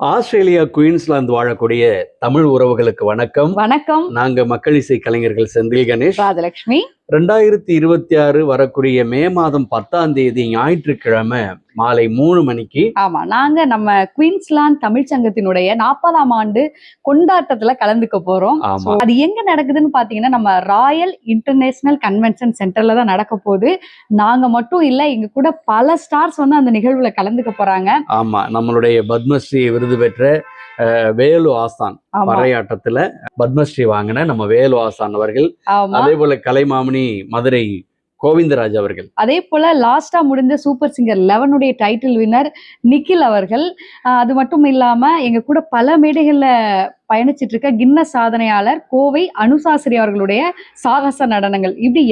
Australia Queensland வாழக்கூடிய தமிழ் உறவுகளுக்கு வணக்கம். வணக்கம். நாங்க மக்கள் இசை கலைஞர்கள் செந்தில் கணேஷ், ராஜலட்சுமி. 2026 வரக்கூடிய மே மாதம் 10ஆம் தேதி ஞாயிற்றுக்கிழமை மாலை 3 மணிக்கு ஆமா, நாங்க நம்ம குயின்ஸ்லாந்து தமிழ் சங்கத்தினுடைய 40ஆம் ஆண்டு கொண்டாட்டத்துல கலந்துக்க போறோம். ஆமா. அது எங்க நடக்குதுன்னு பாத்தீங்கன்னா நம்ம ராயல் இன்டர்நேஷனல் கன்வென்ஷன் சென்டர்ல தான் நடக்க போகுது. நாங்க மட்டும் இல்ல, எங்க கூட பல ஸ்டார்ஸ் வந்து அந்த நிகழ்வுல கலந்துக்க போறாங்க. ஆமா, நம்மளுடைய பத்மஸ்ரீ விருது பெற்ற வேலு ஆசான் ஆமா, பறையாட்டத்துல பத்மஸ்ரீ வாங்கின நம்ம வேலு ஆசான் அவர்கள், ஆமா. அதே போல கலைமாமணி மதுரை கோவிந்தராஜ் அவர்கள், அதே போல லாஸ்டா முடிந்த சூப்பர் சிங்கர் 11 உடைய டைட்டில் வின்னர் நிக்கில் அவர்கள், அது மட்டும் இல்லாம எங்க கூட பல மேடைகள்ல பயணிச்சிட்டு இருக்க கின்னஸ் சாதனையாளர் கோவை அனுசாஸ்ரீ அவர்களுடைய சாகச நடனங்கள், இப்படி